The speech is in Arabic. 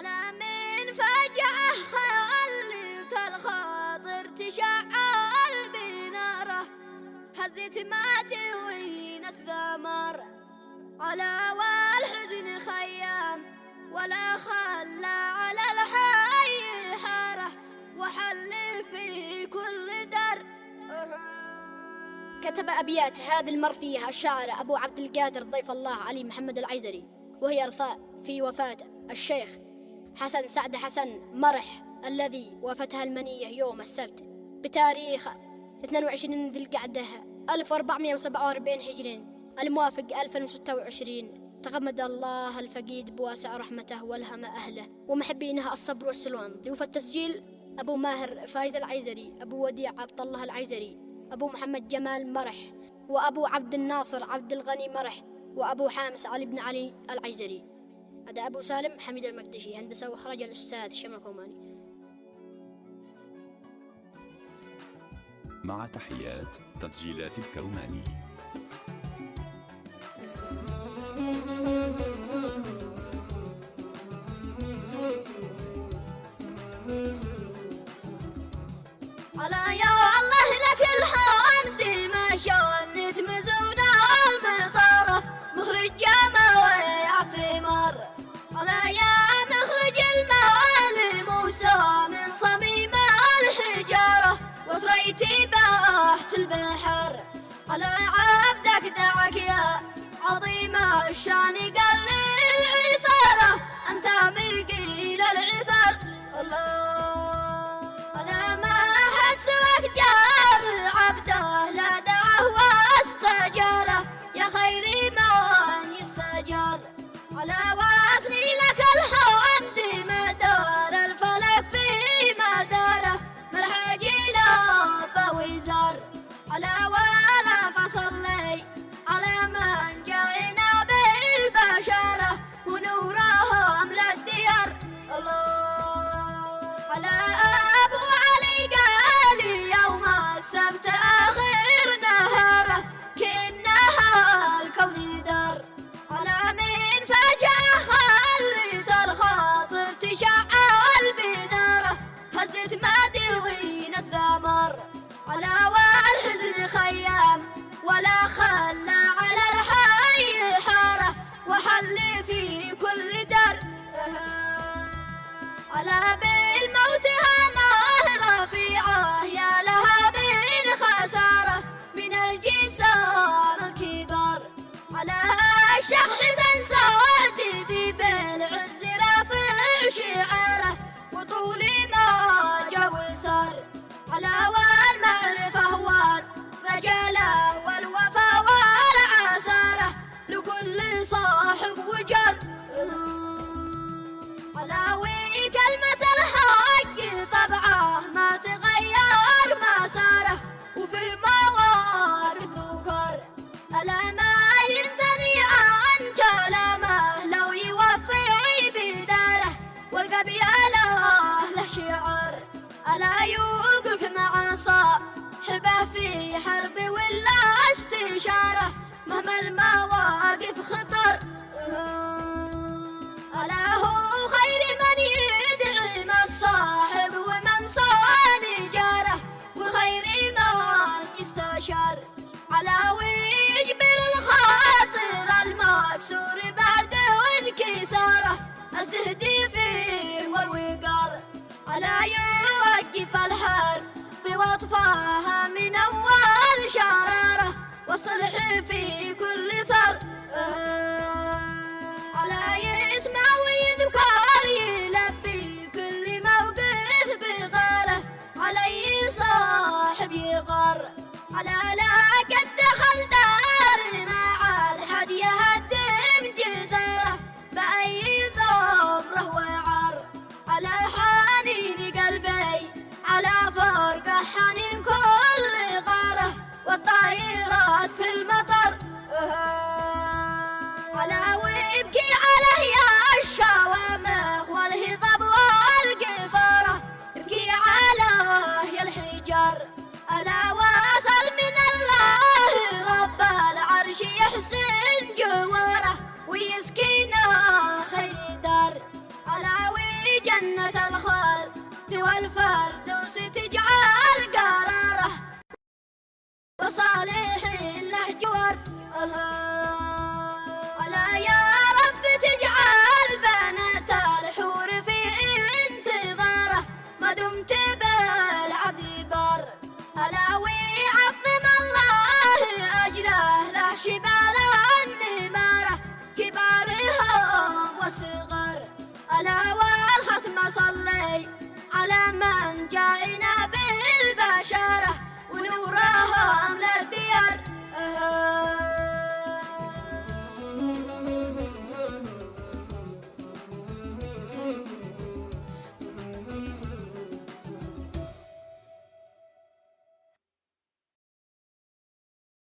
على من فجأة خلت الخاطر تشعل بناره، هزت مدوينة ثمر على والحزن خيام، ولا خلى على الحي حاره، وحل في كل در. كتب أبيات هذه المرثية الشاعر أبو عبد القادر ضيف الله علي محمد العيزري، وهي إرثاء في وفاة الشيخ حسن سعد حسن مرح الذي وفتها المنية يوم السبت بتاريخ 22 ذي القعدة 1447 هجري الموافق 2026. تغمد الله الفقيد بواسع رحمته والهم أهله ومحبينها الصبر والسلوان. ضيوف التسجيل أبو ماهر فايز العيزري، أبو وديع عبد الله العيزري، أبو محمد جمال مرح، وأبو عبد الناصر عبد الغني مرح، وأبو حامس علي بن علي العيزري. هذا أبو سالم حميد المقدشي، هندسة وإخراج الأستاذ شمال كوماني. مع تحيات تسجيلات الكوماني. على يا الله لك الحمد ما شونت مزونة المطارة، مخرج جماوي ثمار. على يا مخرج المال موسى من صميم الحجارة، وصريتي باه في البحر. على عبدك دعك يا عظيم الشان قال للعثارة، أنت مقيل العثار. الله جار عبده لا دعه واستجاره، يا خير من يستجار. على واثني لك الحمد مدار الفلك في مداره، مرحج لا وزار. على ولا فصلي على من جاءنا بالبشاره، ونورهم للديار. الله على السبت آخر نهاره، كأنها الكون دار. على من فجأة خلت الخاطر تشعل بناره، هزت مدوين الثمر على والحزن خيام، ولا خلى على الحي حاره، وحل في كل در. على بالموت هامه رفيعه، يا لها من خساره من الجسام الكبار. على الشيخ حسن سوادي بالعز رافع شعاره، وطول ما جو صار. على والمعرفه والرجاله والوفا والعساره، لكل صاحب وجر. علاوي كلمة الحق طبعه ما تغير مساره، وفي المواقف ذكر ألا ما ينثني عن كلامه، لو يوفي بداره والقبي له شعر. ألا يوقف مع صاحبه في حرب ولا استشاره، مهما المواقف خطر. ألا هو خير من يدعم الصاحب ومن صان جاره، وخير من يستشار. على ويجبر الخاطر المكسور بعد انكساره، الزهد فيه والوقار. ألا يوقف الحرب بوطفها من أول شراره، والصلح في كل ثر. على يسمع ويذكر يلبي كل موقف بغاره، علي صاحب يغار. على لا قد دخل دار ما عاد حد يهدم جداره، بأي ضمره وعر. على حنين قلبي على فرقه حنين كل غاره، والطائرات في المطر. صلى